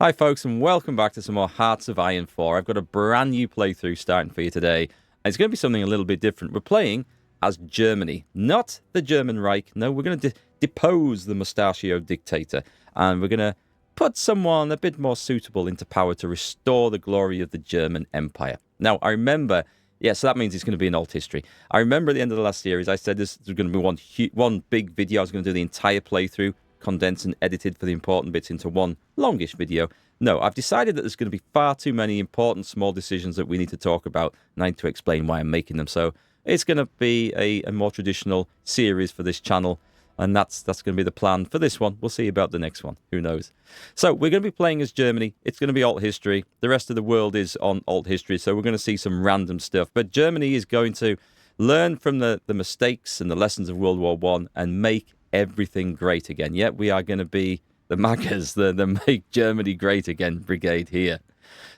Hi folks, and welcome back to some more Hearts of Iron 4. I've got a brand new playthrough starting for you today. And it's going to be something a little bit different. We're playing as Germany, not the German Reich. No, we're going to depose the mustachioed dictator. And we're going to put someone a bit more suitable into power to restore the glory of the German Empire. Now, I remember, so that means it's going to be an alt history. I remember at the end of the last series, I said this was going to be one big video. I was going to do the entire playthrough, condensed and edited for the important bits into one longish video. No, I've decided that there's going to be far too many important small decisions that we need to talk about, and I need to explain why I'm making them. So it's going to be a more traditional series for this channel, and that's going to be the plan for this one. We'll see about the next one. Who knows? So we're going to be playing as Germany. It's going to be alt history. The rest of the world is on alt history, so we're going to see some random stuff. But Germany is going to learn from the mistakes and the lessons of World War I and make everything great again. Yeah, we are going to be the MAGAs, the Make Germany Great Again brigade here.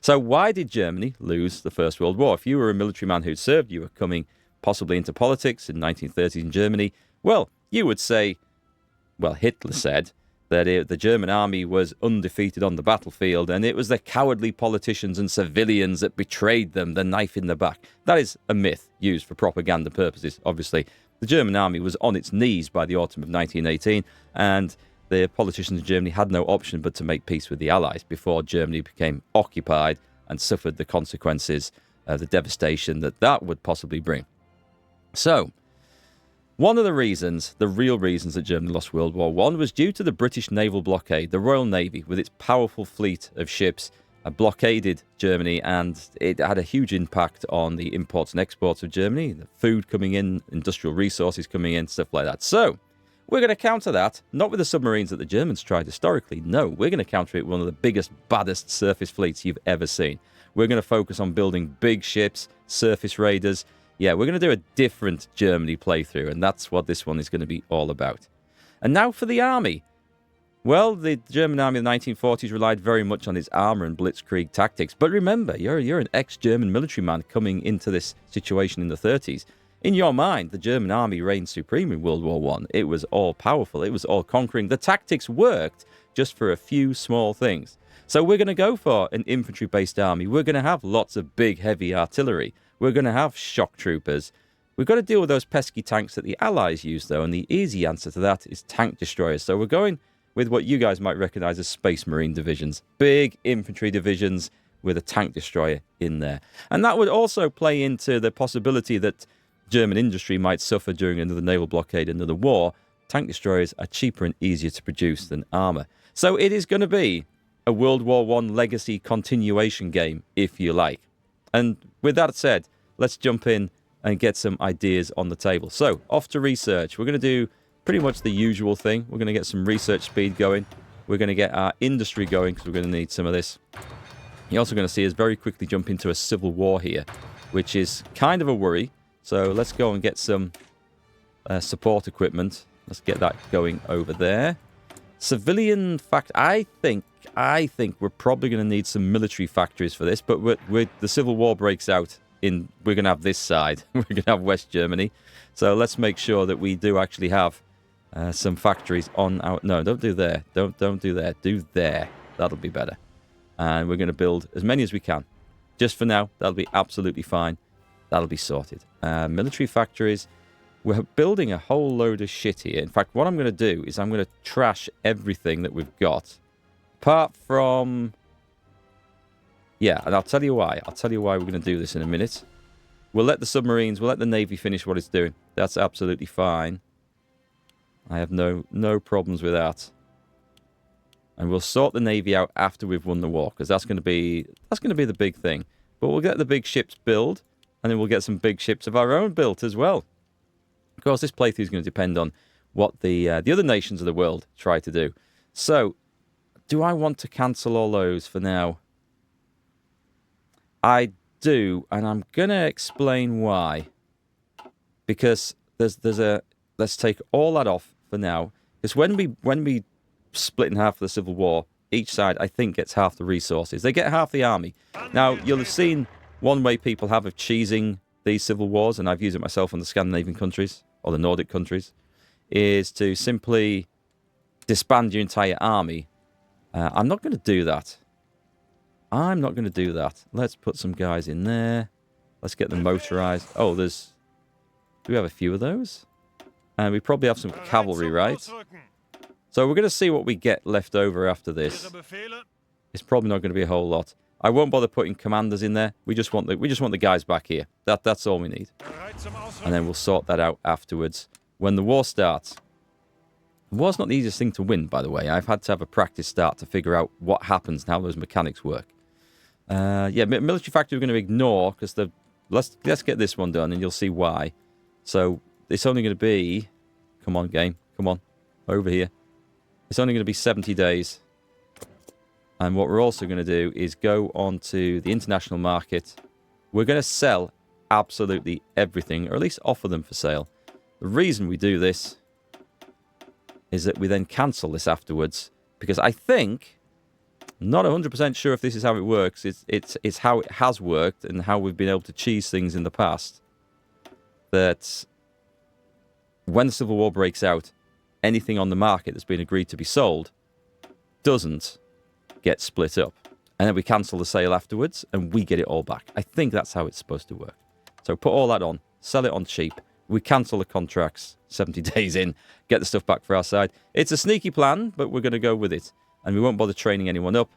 So why did Germany lose the First World War? If you were a military man who'd served, you were coming possibly into politics in 1930s in Germany, well, you would say, well, Hitler said that the German army was undefeated on the battlefield and it was the cowardly politicians and civilians that betrayed them, the knife in the back. That is a myth used for propaganda purposes, obviously. The German army was on its knees by the autumn of 1918, and the politicians in Germany had no option but to make peace with the Allies before Germany became occupied and suffered the consequences of the devastation that would possibly bring. So, one of the reasons, the real reasons that Germany lost World War I was due to the British naval blockade. The Royal Navy, with its powerful fleet of ships, blockaded Germany, and it had a huge impact on the imports and exports of Germany, the food coming in, industrial resources coming in, stuff like that. So, we're going to counter that, not with the submarines that the Germans tried historically. No, we're going to counter it with one of the biggest, baddest surface fleets you've ever seen. We're going to focus on building big ships, surface raiders. Yeah, we're going to do a different Germany playthrough, and that's what this one is going to be all about. And now for the army. Well, the German army of the 1940s relied very much on its armour and blitzkrieg tactics. But remember, you're an ex-German military man coming into this situation in the 30s. In your mind, the German army reigned supreme in World War I. It was all-powerful. It was all-conquering. The tactics worked just for a few small things. So we're going to go for an infantry-based army. We're going to have lots of big, heavy artillery. We're going to have shock troopers. We've got to deal with those pesky tanks that the Allies used, though, and the easy answer to that is tank destroyers. So we're going with what you guys might recognize as Space Marine divisions. Big infantry divisions with a tank destroyer in there. And that would also play into the possibility that German industry might suffer during another naval blockade, another war. Tank destroyers are cheaper and easier to produce than armour. So it is going to be a World War I legacy continuation game, if you like. And with that said, let's jump in and get some ideas on the table. So, off to research. We're going to do pretty much the usual thing. We're going to get some research speed going. We're going to get our industry going because we're going to need some of this. You're also going to see us very quickly jump into a civil war here, which is kind of a worry. So let's go and get some support equipment. Let's get that going over there. Civilian I think we're probably going to need some military factories for this, but the civil war breaks out we're going to have this side. We're going to have West Germany. So let's make sure that we do actually have some factories on our... No, don't do there. Don't do there. Do there. That'll be better. And we're going to build as many as we can. Just for now, that'll be absolutely fine. That'll be sorted. Military factories. We're building a whole load of shit here. In fact, what I'm going to do is I'm going to trash everything that we've got. Apart from... Yeah, and I'll tell you why. I'll tell you why we're going to do this in a minute. We'll let the Navy finish what it's doing. That's absolutely fine. I have no problems with that. And we'll sort the Navy out after we've won the war, because that's going to be the big thing. But we'll get the big ships built, and then we'll get some big ships of our own built as well. Of course, this playthrough is going to depend on what the other nations of the world try to do. So, do I want to cancel all those for now? I do, and I'm going to explain why. Because let's take all that off for now. Because when we split in half for the Civil War, each side, I think, gets half the resources. They get half the army. Now, you'll have seen one way people have of cheesing these civil wars, and I've used it myself in the Scandinavian countries, or the Nordic countries, is to simply disband your entire army. I'm not going to do that. I'm not going to do that. Let's put some guys in there. Let's get them motorized. Oh, there's... Do we have a few of those? And we probably have some cavalry, right? So we're going to see what we get left over after this. It's probably not going to be a whole lot. I won't bother putting commanders in there. We just want the guys back here. That's all we need. And then we'll sort that out afterwards when the war starts. The war's not the easiest thing to win, by the way. I've had to have a practice start to figure out what happens and how those mechanics work. Yeah, military factory we're going to ignore because let's get this one done and you'll see why. So it's only going to be, come on game, come on, over here. It's only going to be 70 days. And what we're also going to do is go on to the international market. We're going to sell absolutely everything, or at least offer them for sale. The reason we do this is that we then cancel this afterwards, because I think, not 100% sure if this is how it works, it's how it has worked and how we've been able to cheese things in the past, that when the Civil War breaks out, anything on the market that's been agreed to be sold doesn't get split up. And then we cancel the sale afterwards and we get it all back. I think that's how it's supposed to work. So put all that on, sell it on cheap. We cancel the contracts 70 days in, get the stuff back for our side. It's a sneaky plan, but we're going to go with it. And we won't bother training anyone up.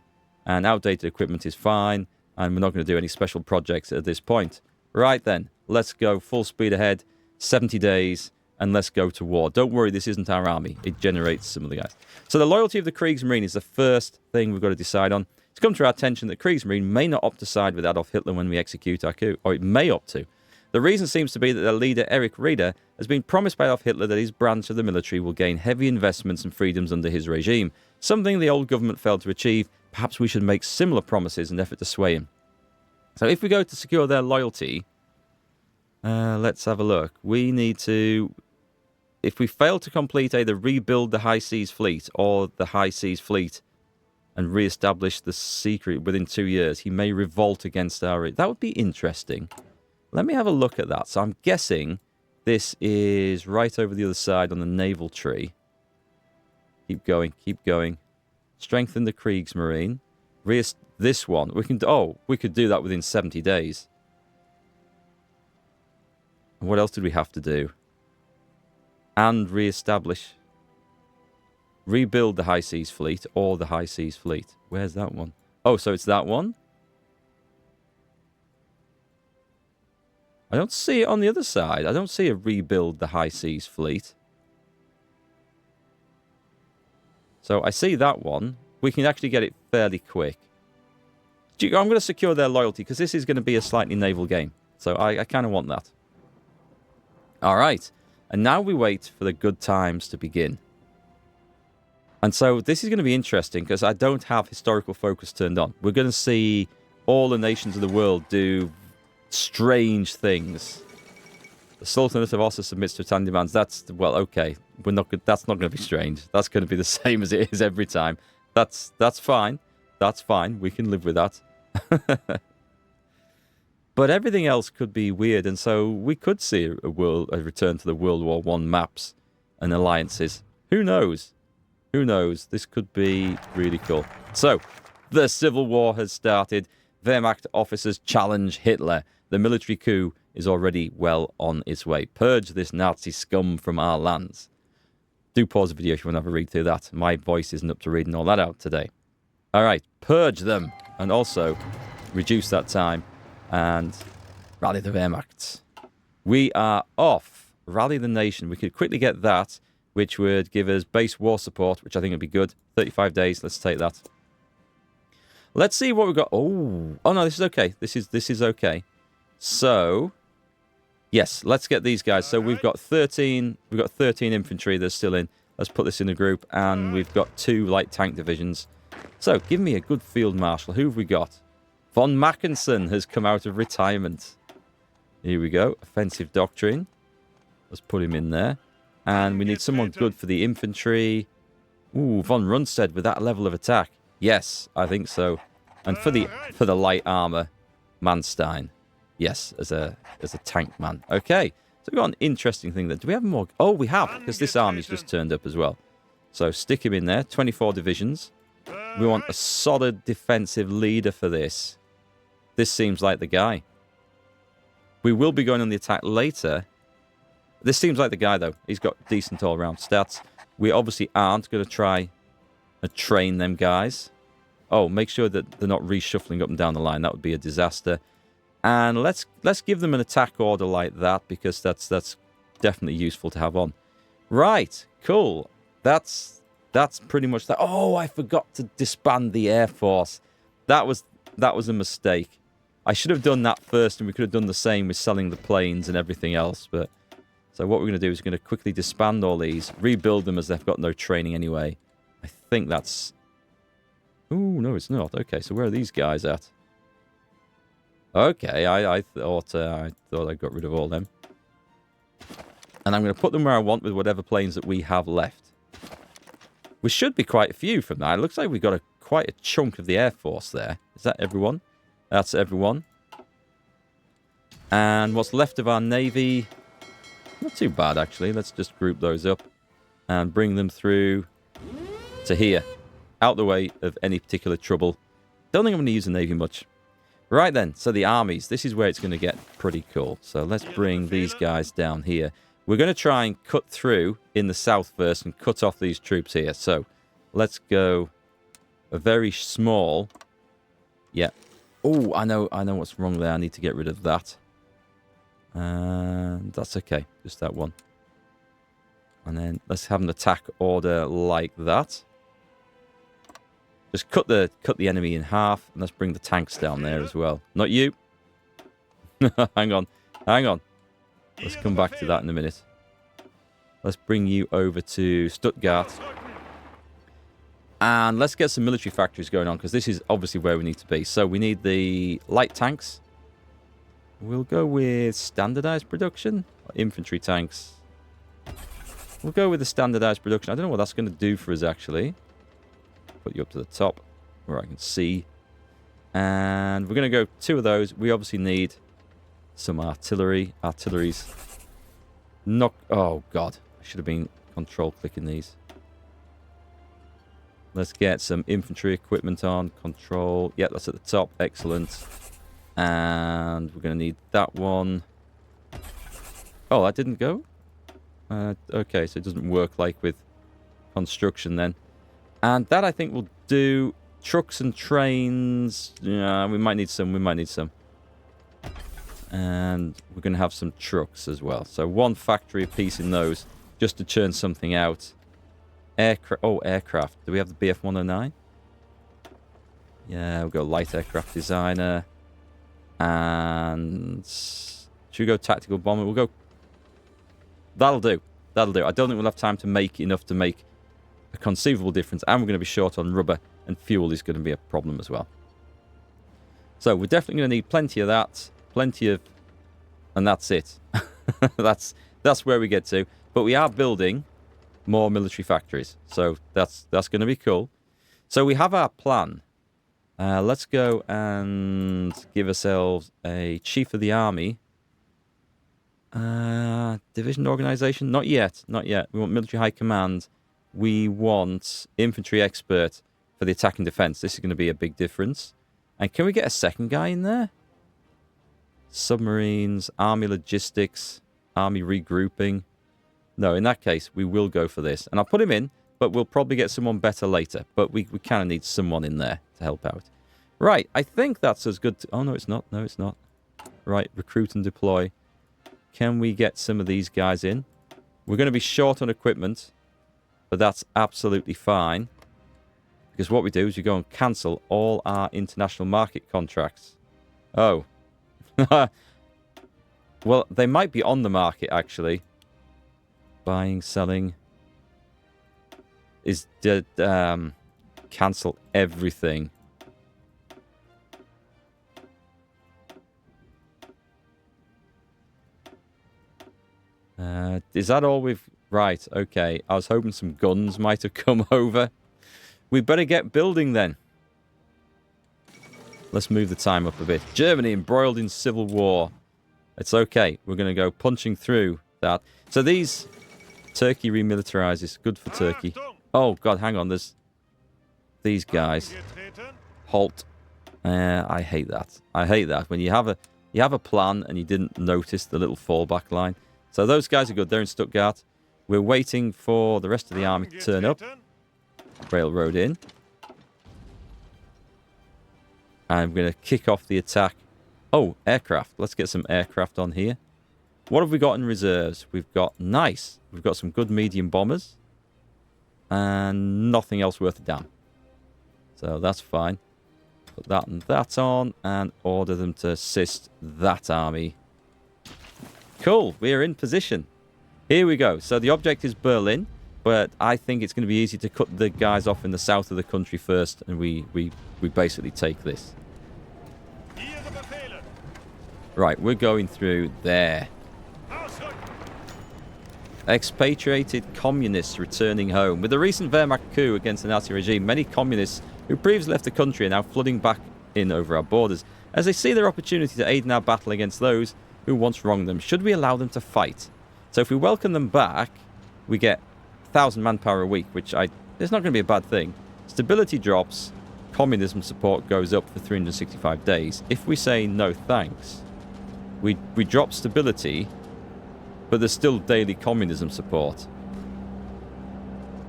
And outdated equipment is fine. And we're not going to do any special projects at this point. Right then, let's go full speed ahead, 70 days, and let's go to war. Don't worry, this isn't our army. It generates some of the guys. So the loyalty of the Kriegsmarine is the first thing we've got to decide on. It's come to our attention that Kriegsmarine may not opt to side with Adolf Hitler when we execute our coup, or it may opt to. The reason seems to be that their leader, Erich Rieder, has been promised by Adolf Hitler that his branch of the military will gain heavy investments and freedoms under his regime, something the old government failed to achieve. Perhaps we should make similar promises in an effort to sway him. So if we go to secure their loyalty, let's have a look. We need to... If we fail to complete either rebuild the High Seas Fleet or the High Seas Fleet and re-establish the secret within 2 years, he may revolt against our... That would be interesting. Let me have a look at that. So I'm guessing this is right over the other side on the naval tree. Keep going, keep going. Strengthen the Kriegsmarine. This one. We could do that within 70 days. And what else did we have to do? And re-establish, rebuild the High Seas Fleet or the High Seas Fleet. Where's that one? Oh, so it's that one? I don't see it on the other side. I don't see a rebuild the High Seas Fleet. So I see that one. We can actually get it fairly quick. I'm going to secure their loyalty because this is going to be a slightly naval game. So I kind of want that. All right. And now we wait for the good times to begin. And so this is going to be interesting because I don't have historical focus turned on. We're going to see all the nations of the world do strange things. The Sultanate of Ossa submits to Italian demands. That's, well, okay. That's not going to be strange. That's going to be the same as it is every time. That's fine. That's fine. We can live with that. But everything else could be weird, and so we could see a return to the World War I maps and alliances. Who knows? Who knows? This could be really cool. So, the Civil War has started. Wehrmacht officers challenge Hitler. The military coup is already well on its way. Purge this Nazi scum from our lands. Do pause the video if you want to have a read through that. My voice isn't up to reading all that out today. All right, purge them, and also reduce that time. And rally the Wehrmacht. We are off. Rally the nation. We could quickly get that, which would give us base war support, which I think would be good. 35 days. Let's take that. Let's see what we've got. Oh no, this is okay. This is okay. So, yes, let's get these guys. So we've got 13. We've got 13 infantry that's still in. Let's put this in a group, and we've got 2 light tank divisions. So give me a good field marshal. Who have we got? Von Mackensen has come out of retirement. Here we go. Offensive doctrine. Let's put him in there. And we need someone good for the infantry. Ooh, von Rundstedt with that level of attack. Yes, I think so. And for the light armor, Manstein. Yes, as a tank man. Okay. So we've got an interesting thing there. Do we have more? Oh, we have, because this army's just turned up as well. So stick him in there. 24 divisions. We want a solid defensive leader for this. This seems like the guy. We will be going on the attack later. This seems like the guy, though. He's got decent all-round stats. We obviously aren't going to try and train them guys. Oh, make sure that they're not reshuffling up and down the line. That would be a disaster. And let's give them an attack order like that, because that's definitely useful to have on. Right, cool. That's pretty much that. Oh, I forgot to disband the Air Force. That was a mistake. I should have done that first, and we could have done the same with selling the planes and everything else. But so what we're going to do is we're going to quickly disband all these, rebuild them as they've got no training anyway. I think that's... Oh, no, it's not. Okay, so where are these guys at? Okay, I thought I got rid of all them. And I'm going to put them where I want with whatever planes that we have left. We should be quite a few from that. It looks like we've got quite a chunk of the Air Force there. Is that everyone? That's everyone. And what's left of our Navy... Not too bad, actually. Let's just group those up and bring them through to here. Out the way of any particular trouble. Don't think I'm going to use the Navy much. Right then, so the armies. This is where it's going to get pretty cool. So let's bring these guys down here. We're going to try and cut through in the south first and cut off these troops here. So let's go a very small... Yeah. Oh, I know what's wrong there. I need to get rid of that. And that's okay. Just that one. And then let's have an attack order like that. Just cut the enemy in half, and let's bring the tanks down there as well. Not you. Hang on. Let's come back to that in a minute. Let's bring you over to Stuttgart. And let's get some military factories going on, because this is obviously where we need to be. So we need the light tanks. We'll go with standardized production. Infantry tanks. We'll go with the standardized production. I don't know what that's going to do for us, actually. Put you up to the top where I can see. And we're going to go 2 of those. We obviously need some artillery. Artillery's not... Oh, God. I should have been control clicking these. Let's get some infantry equipment on. Control. Yeah, that's at the top. Excellent. And we're going to need that one. Oh, that didn't go? Okay, so it doesn't work like with construction then. And that, I think, will do. Trucks and trains. Yeah, we might need some. And we're going to have some trucks as well. So 1 factory apiece in those, just to churn something out. Aircraft. Do we have the BF-109? Yeah, we'll go light aircraft designer. And should we go tactical bomber? We'll go... That'll do. I don't think we'll have time to make enough to make a conceivable difference. And we're going to be short on rubber, and fuel is going to be a problem as well. So we're definitely going to need plenty of that. Plenty of... And that's it. that's where we get to. But we are building more military factories. So that's going to be cool. So we have our plan. Let's go and give ourselves a chief of the army. Division organization? Not yet. We want military high command. We want infantry expert for the attack and defense. This is going to be a big difference. And can we get a second guy in there? Submarines, army logistics, army regrouping. No, in that case, we will go for this. And I'll put him in, but we'll probably get someone better later. But we kind of need someone in there to help out. Right, I think that's as good... Oh, no, it's not. Right, recruit and deploy. Can we get some of these guys in? We're going to be short on equipment, but that's absolutely fine. Because what we do is we go and cancel all our international market contracts. Oh. Well, they might be on the market, actually. Buying, selling. Cancel everything. Is that all we've... Right, okay. I was hoping some guns might have come over. We better get building then. Let's move the time up a bit. Germany embroiled in civil war. It's okay. We're going to go punching through that. So these... Turkey remilitarizes. Good for Turkey. Oh, God, hang on. There's... these guys. Halt. I hate that. I hate that. When you have a plan and you didn't notice the little fallback line. So those guys are good. They're in Stuttgart. We're waiting for the rest of the army to turn up. Railroad in. I'm going to kick off the attack. Oh, aircraft. Let's get some aircraft on here. What have we got in reserves? We've got, nice. We've got some good medium bombers. And nothing else worth a damn. So that's fine. Put that and that on. And order them to assist that army. Cool. We're in position. Here we go. So the object is Berlin. But I think it's going to be easy to cut the guys off in the south of the country first. And we basically take this. Right, we're going through there. Expatriated communists returning home. With the recent Wehrmacht coup against the Nazi regime, many communists who previously left the country are now flooding back in over our borders, as they see their opportunity to aid in our battle against those who once wronged them. Should we allow them to fight? So if we welcome them back, we get 1,000 manpower a week, which it's not going to be a bad thing. Stability drops, communism support goes up for 365 days. If we say no thanks, we drop stability, but there's still daily communism support.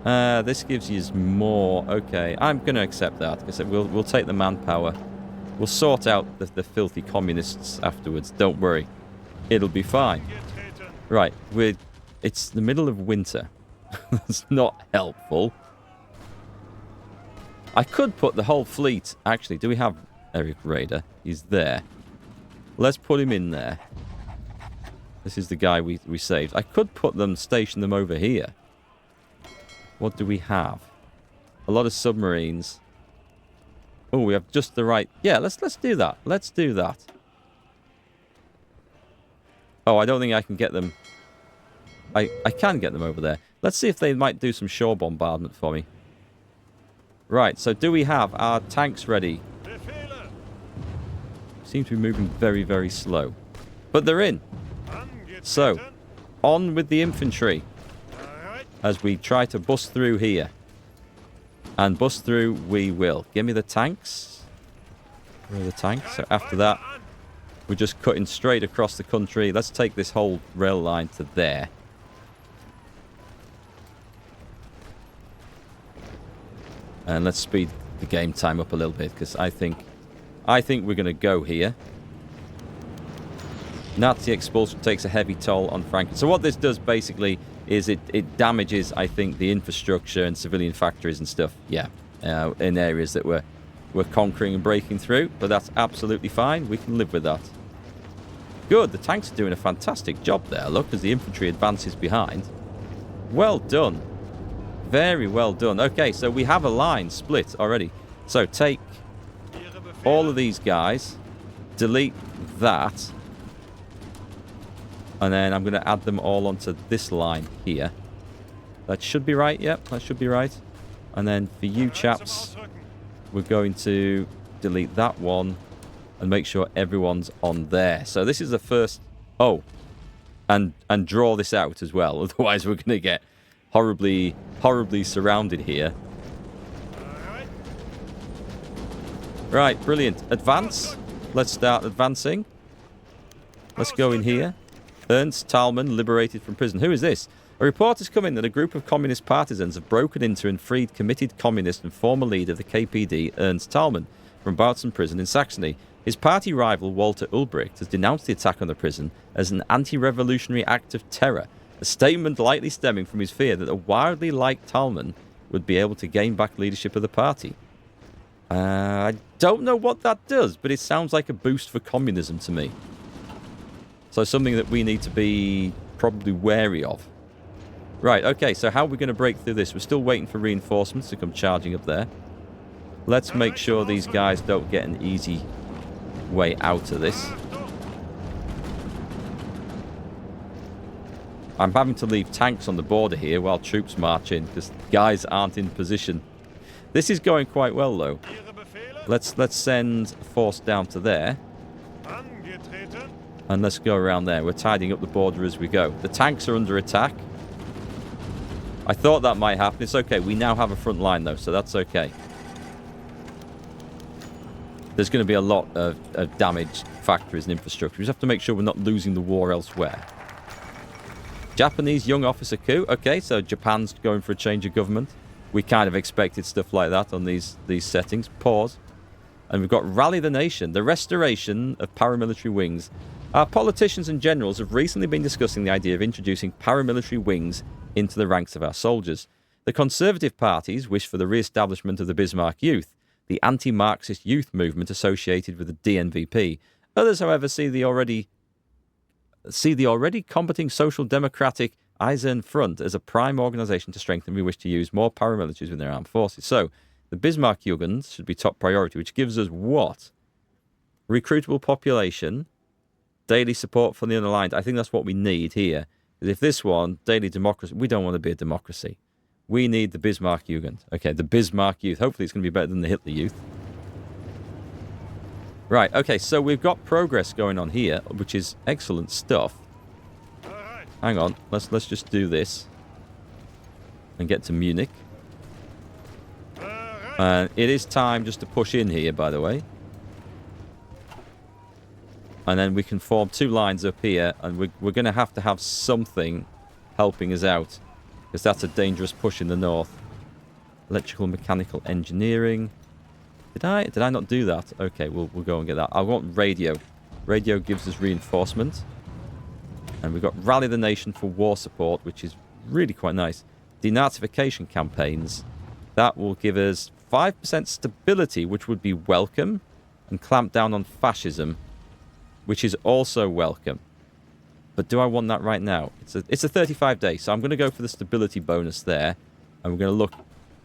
This gives you more. Okay, I'm going to accept that because we'll take the manpower. We'll sort out the filthy communists afterwards. Don't worry, it'll be fine. Right, it's the middle of winter. That's not helpful. I could put the whole fleet. Actually, do we have Eric Raider? He's there. Let's put him in there. This is the guy we saved. I could station them over here. What do we have? A lot of submarines. Oh, we have just the right... Yeah, let's do that. Let's do that. Oh, I don't think I can get them... I can get them over there. Let's see if they might do some shore bombardment for me. Right, so do we have our tanks ready? Seem to be moving very, very slow. But they're in. So, on with the infantry. As we try to bust through here. And bust through we will. Give me the tanks. Where are the tanks? So after that, we're just cutting straight across the country. Let's take this whole rail line to there. And let's speed the game time up a little bit, because I think we're going to go here. Nazi expulsion takes a heavy toll on Franklin. So what this does basically is it damages, I think, the infrastructure and civilian factories and stuff. Yeah, in areas that we're conquering and breaking through. But that's absolutely fine. We can live with that. Good. The tanks are doing a fantastic job there. Look, as the infantry advances behind. Well done. Very well done. Okay, so we have a line split already. So take all of these guys, delete that, and then I'm going to add them all onto this line here. That should be right. Yep, that should be right. And then for you chaps, we're going to delete that one and make sure everyone's on there. So this is the first... Oh, and draw this out as well. Otherwise, we're going to get horribly surrounded here. Right, brilliant. Advance. Let's start advancing. Let's go in here. Ernst Thälmann liberated from prison. Who is this? A report has come in that a group of communist partisans have broken into and freed committed communist and former leader of the KPD, Ernst Thälmann, from Bautzen prison in Saxony. His party rival, Walter Ulbricht, has denounced the attack on the prison as an anti-revolutionary act of terror, a statement likely stemming from his fear that a wildly liked Thälmann would be able to gain back leadership of the party. I don't know what that does, but it sounds like a boost for communism to me. So something that we need to be probably wary of. Right, okay, so how are we going to break through this? We're still waiting for reinforcements to come charging up there. Let's make sure these guys don't get an easy way out of this. I'm having to leave tanks on the border here while troops march in, because guys aren't in position. This is going quite well, though. Let's send a force down to there. And let's go around there. We're tidying up the border as we go. The tanks are under attack. I thought that might happen. It's okay. We now have a front line, though, so that's okay. there's going to be a lot of damaged factories and infrastructure. We just have to make sure we're not losing the war elsewhere. Japanese young officer coup. Okay, so Japan's going for a change of government. We kind of expected stuff like that on these settings. Pause. And we've got Rally the Nation, the restoration of paramilitary wings. Our politicians and generals have recently been discussing the idea of introducing paramilitary wings into the ranks of our soldiers. The Conservative parties wish for the re-establishment of the Bismarck Youth, the anti-Marxist youth movement associated with the DNVP. Others, however, see the already combating Social Democratic Eisern Front as a prime organisation to strengthen. We wish to use more paramilitaries within their armed forces. So, the Bismarck Jugend should be top priority, which gives us what? Recruitable population, daily support for the unaligned. I think that's what we need here. Because if this one, daily democracy, we don't want to be a democracy. We need the Bismarck Jugend. Okay, the Bismarck Youth. Hopefully it's going to be better than the Hitler Youth. Right, okay, so we've got progress going on here, which is excellent stuff. Hang on, let's just do this. And get to Munich. It is time just to push in here, by the way. And then we can form two lines up here, and we're going to have something helping us out. Because that's a dangerous push in the north. Electrical, mechanical, engineering. Did I not do that? Okay, we'll go and get that. I want radio. Radio gives us reinforcement. And we've got Rally the Nation for war support, which is really quite nice. Denazification campaigns. That will give us 5% stability, which would be welcome. And clamp down on fascism, which is also welcome. But do I want that right now? It's a 35 day, so I'm going to go for the stability bonus there. And we're going to look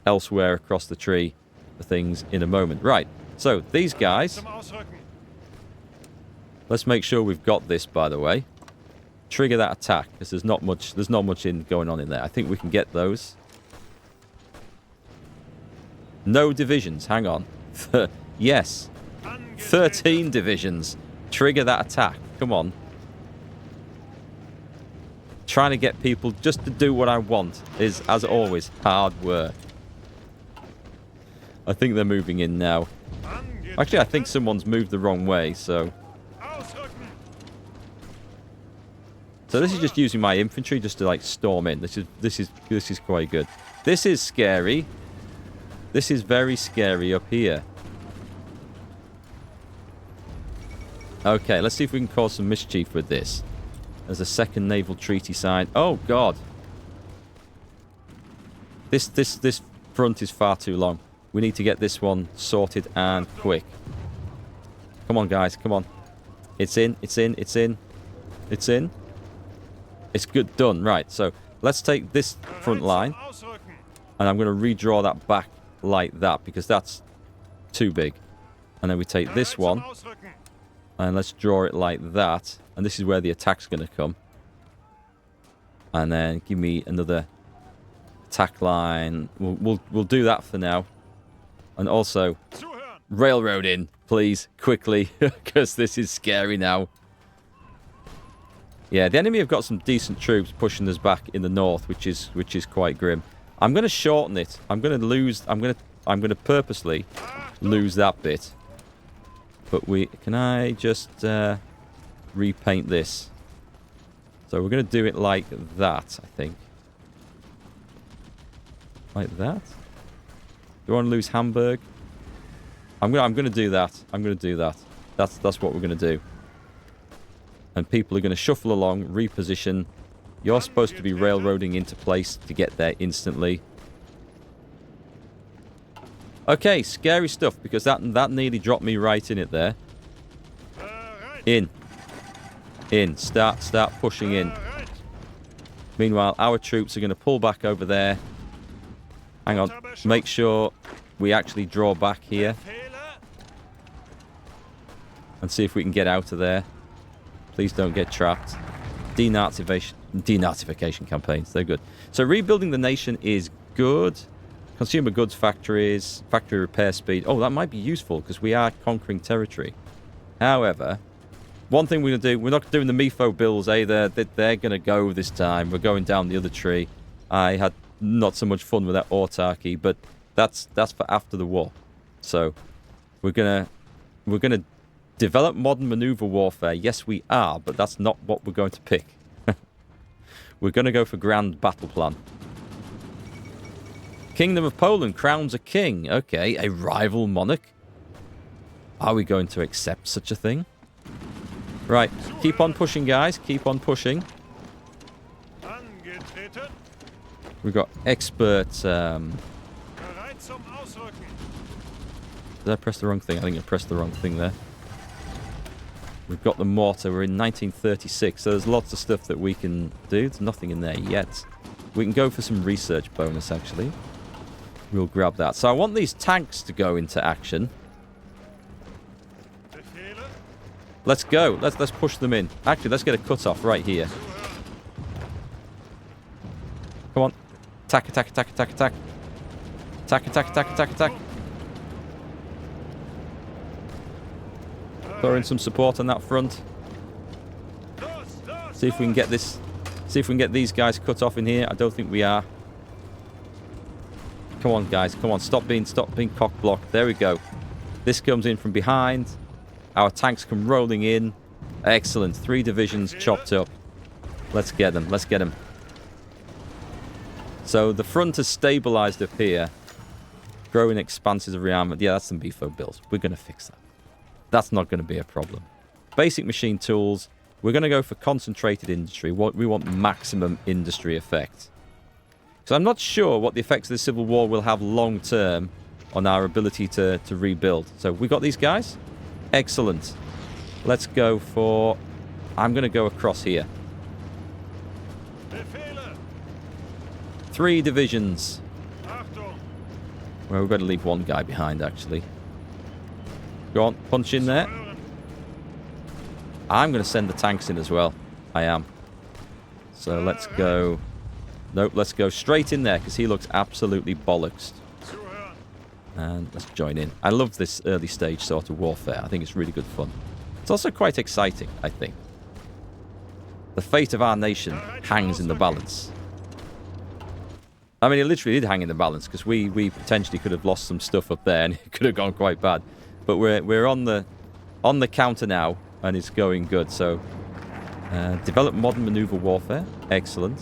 elsewhere across the tree for things in a moment. Right, so these guys. Let's make sure we've got this, by the way. Trigger that attack, because there's not much going on in there. I think we can get those. No divisions, hang on. Yes. 13 divisions. Trigger that attack. Come on. Trying to get people just to do what I want is, as always, hard work. I think they're moving in now. Actually, I think someone's moved the wrong way, so... So this is just using my infantry just to, like, storm in. This is quite good. This is scary. This is very scary up here. Okay, let's see if we can cause some mischief with this. There's a second naval treaty signed. Oh, God. This front is far too long. We need to get this one sorted and quick. Come on, guys. Come on. It's in. It's in. It's in. It's in. It's good. Done. Right. So let's take this front line. And I'm going to redraw that back like that because that's too big. And then we take this one. And let's draw it like that. And this is where the attack's going to come. And then give me another attack line. We'll do that for now. And also, railroad in, please, quickly. Because this is scary now. Yeah, the enemy have got some decent troops pushing us back in the north, which is quite grim. I'm going to shorten it. I'm going to purposely lose that bit. But can I just repaint this? So we're going to do it like that, I think. Like that? Do I want to lose Hamburg? I'm going to do that. I'm going to do that. That's what we're going to do. And people are going to shuffle along, reposition. You're supposed to be railroading into place to get there instantly. Okay, scary stuff, because that nearly dropped me right in it there. In. In. Start pushing in. Meanwhile, our troops are going to pull back over there. Hang on. Make sure we actually draw back here. And see if we can get out of there. Please don't get trapped. Denazification campaigns. They're good. So rebuilding the nation is good. Consumer goods factories, factory repair speed. Oh, that might be useful because we are conquering territory. However, one thing we're going to do, we're not doing the MIFO bills either. They're going to go this time. We're going down the other tree. I had not so much fun with that autarky, but that's for after the war. So we're going to We're going to develop modern maneuver warfare. Yes, we are, but that's not what we're going to pick. We're going to go for grand battle plan. Kingdom of Poland crowns a king. Okay, a rival monarch. Are we going to accept such a thing? Right, keep on pushing, guys. Keep on pushing. We've got expert... Did I press the wrong thing? I think I pressed the wrong thing there. We've got the mortar. We're in 1936, so there's lots of stuff that we can do. There's nothing in there yet. We can go for some research bonus, actually. We'll grab that. So I want these tanks to go into action. Let's go. Let's push them in. Actually, let's get a cut-off right here. Come on. Attack, attack, attack, attack, attack. Attack, attack, attack, attack, attack. Throw in some support on that front. See if we can get this. See if we can get these guys cut off in here. I don't think we are. Come on, guys. Come on. Stop being cock-blocked. There we go. This comes in from behind. Our tanks come rolling in. Excellent. 3 divisions chopped up. Let's get them. Let's get them. So the front has stabilized up here. Growing expanses of rearmament. Yeah, that's some BFO builds. We're going to fix that. That's not going to be a problem. Basic machine tools. We're going to go for concentrated industry. We want maximum industry effect. So I'm not sure what the effects of the Civil War will have long term on our ability to rebuild. So we got these guys. Excellent. Let's go for... I'm going to go across here. 3 divisions. Well, we've got to leave one guy behind, actually. Go on, punch in there. I'm going to send the tanks in as well. I am. So let's go... Nope, let's go straight in there, because he looks absolutely bollocks. And let's join in. I love this early stage sort of warfare. I think it's really good fun. It's also quite exciting, I think. The fate of our nation hangs in the balance. I mean, it literally did hang in the balance, because we potentially could have lost some stuff up there, and it could have gone quite bad. But we're on the counter now, and it's going good. So, develop modern maneuver warfare. Excellent.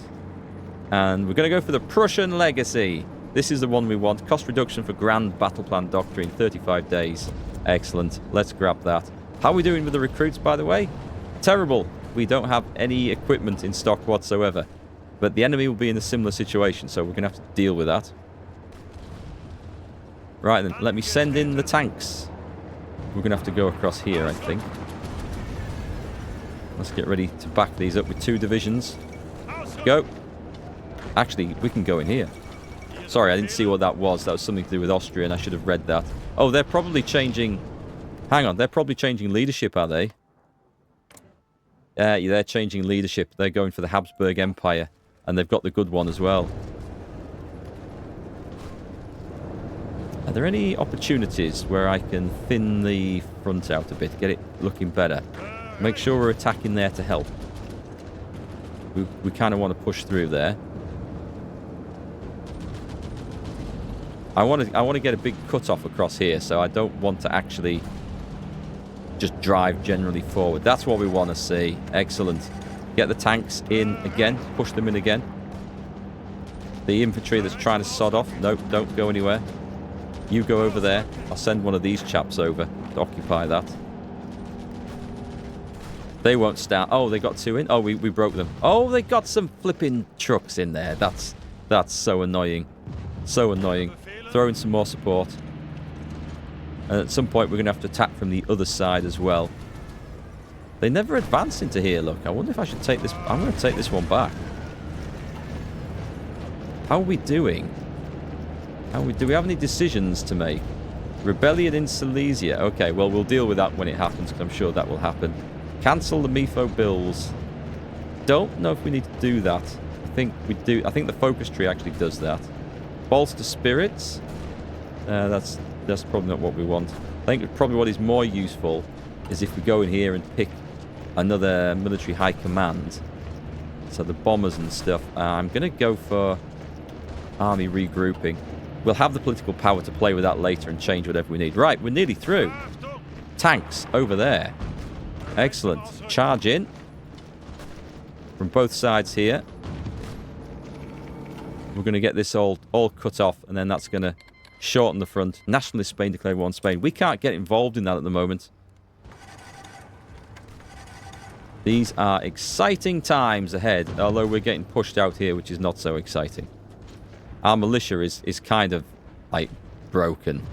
And we're going to go for the Prussian legacy. This is the one we want. Cost reduction for grand battle plan doctrine, 35 days. Excellent. Let's grab that. How are we doing with the recruits, by the way? Terrible. We don't have any equipment in stock whatsoever. But the enemy will be in a similar situation, so we're going to have to deal with that. Right then, let me send in the tanks. We're going to have to go across here, I think. Let's get ready to back these up with 2 divisions. Go. Actually, we can go in here. Sorry, I didn't see what that was. That was something to do with Austria, and I should have read that. Oh, they're probably changing... Hang on, they're probably changing leadership, are they? Yeah, they're changing leadership. They're going for the Habsburg Empire. And they've got the good one as well. Are there any opportunities where I can thin the front out a bit, get it looking better? Make sure we're attacking there to help. We kind of want to push through there. I want to get a big cut-off across here, so I don't want to actually just drive generally forward. That's what we want to see. Excellent. Get the tanks in again. Push them in again. The infantry that's trying to sod off. Nope, don't go anywhere. You go over there. I'll send one of these chaps over to occupy that. They won't start. Oh, they got 2 in. Oh, we broke them. Oh, they got some flipping trucks in there. That's so annoying. So annoying. Throw in some more support. And at some point, we're going to have to attack from the other side as well. They never advance into here, look. I wonder if I should take this... I'm going to take this one back. How are we doing? Do we have any decisions to make? Rebellion in Silesia. Okay, well, we'll deal with that when it happens, because I'm sure that will happen. Cancel the MIFO bills. Don't know if we need to do that. I think we do. I think the focus tree actually does that. Bolster spirits. That's probably not what we want. I think probably what is more useful is if we go in here and pick another military high command. So the bombers and stuff. I'm going to go for army regrouping. We'll have the political power to play with that later and change whatever we need. Right, we're nearly through. tanks over there. Excellent. Charge in. From both sides here. We're going to get this all cut off, and then that's going to shorten the front. Nationalist Spain declared war on Spain. We can't get involved in that at the moment. These are exciting times ahead, although we're getting pushed out here, which is not so exciting. Our militia is kind of, like, broken.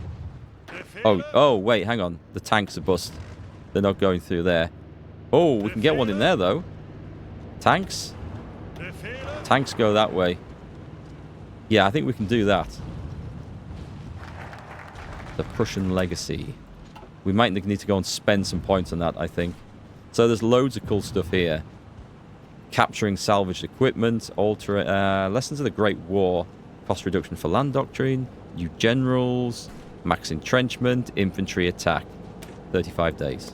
Oh, wait, hang on. The tanks are bust. They're not going through there. Oh, we can get one in there, though. Tanks? Tanks go that way. Yeah, I think we can do that. The Prussian legacy. We might need to go and spend some points on that, I think. So there's loads of cool stuff here. Capturing salvaged equipment, lessons of the Great War, cost reduction for land doctrine, new generals, max entrenchment, infantry attack. 35 days.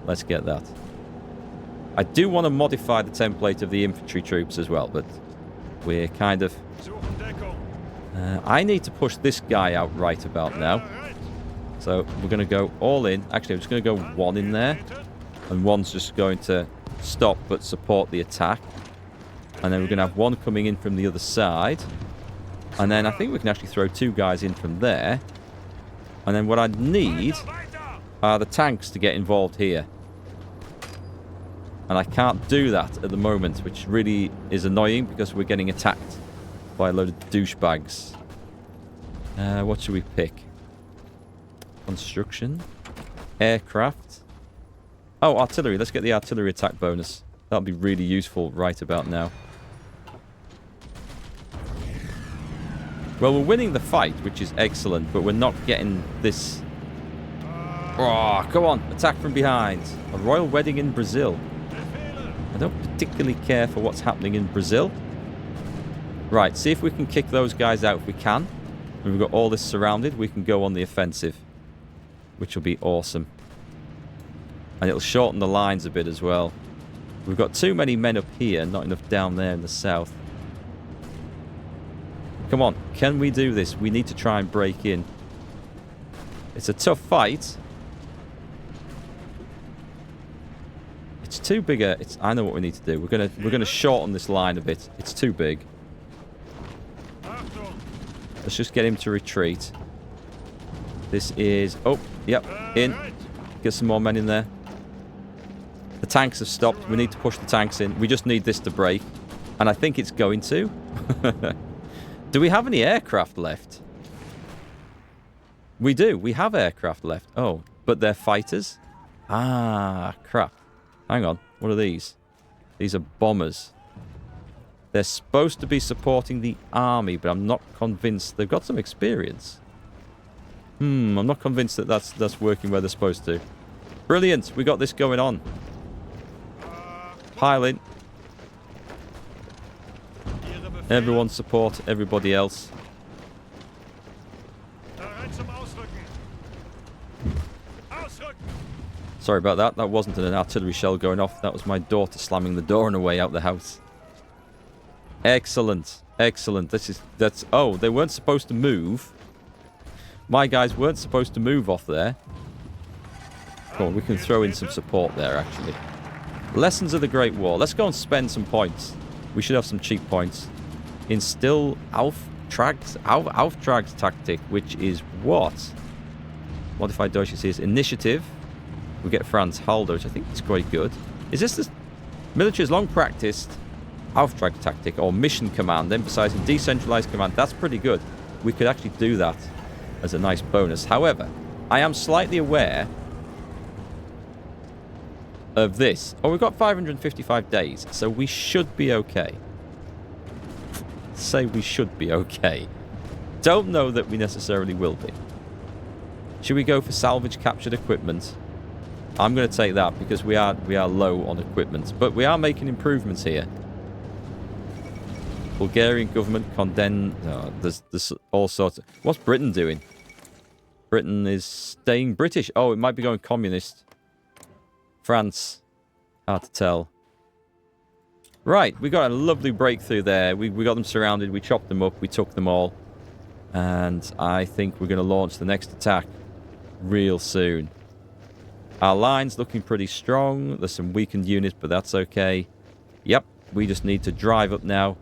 Let's get that. I do want to modify the template of the infantry troops as well, but we're kind of... I need to push this guy out right about now. So we're going to go all in. Actually, I'm just going to go one in there. And one's just going to stop but support the attack. And then we're going to have one coming in from the other side. And then I think we can actually throw two guys in from there. And then what I need are the tanks to get involved here. And I can't do that at the moment, which really is annoying because we're getting attacked by a load of douchebags. What should we pick? Construction. Aircraft. Oh, artillery. Let's get the artillery attack bonus. That'll be really useful right about now. Well, we're winning the fight, which is excellent, but we're not getting this... Oh, come on. Attack from behind. A royal wedding in Brazil. I don't particularly care for what's happening in Brazil. Right, see if we can kick those guys out if we can. When we've got all this surrounded, we can go on the offensive. Which will be awesome. And it'll shorten the lines a bit as well. We've got too many men up here, not enough down there in the south. Come on, can we do this? We need to try and break in. It's a tough fight. It's too big a... I know what we need to do. We're gonna shorten this line a bit. It's too big. Let's just get him to retreat. This is... Oh, yep, in. Get some more men in there. The tanks have stopped. We need to push the tanks in. We just need this to break. And I think it's going to. Do we have any aircraft left? We do. We have aircraft left. Oh, but they're fighters? Ah, crap. Hang on. What are these? These are bombers. They're supposed to be supporting the army, but I'm not convinced. They've got some experience. I'm not convinced that that's working where they're supposed to. Brilliant. We got this going on. Pile in. Everyone support everybody else. Sorry about that. That wasn't an artillery shell going off. That was my daughter slamming the door on her way out the house. Excellent. Excellent. That's... Oh, they weren't supposed to move. My guys weren't supposed to move off there. Come on, we can throw in some support there, actually. Lessons of the Great War. Let's go and spend some points. We should have some cheap points. Instill Auftrags tactic, which is what? Modified Deutsche is initiative. We get Franz Halder, which I think is quite good. Is this the military's long practiced Auftrag tactic or mission command, emphasizing decentralized command? That's pretty good. We could actually do that as a nice bonus. However, I am slightly aware of this. Oh, we've got 555 days, so we should be okay. Say we should be okay. Don't know that we necessarily will be. Should we go for salvage captured equipment? I'm going to take that because we are low on equipment, but we are making improvements here. Bulgarian government condemn. Oh, there's all sorts of... What's Britain doing? Britain is staying British. Oh, it might be going communist. France. Hard to tell. Right, we got a lovely breakthrough there. We got them surrounded. We chopped them up. We took them all. And I think we're going to launch the next attack real soon. Our line's looking pretty strong. There's some weakened units, but that's okay. Yep, we just need to drive up now,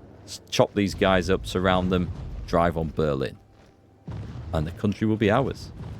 chop these guys up, surround them, drive on Berlin. And the country will be ours.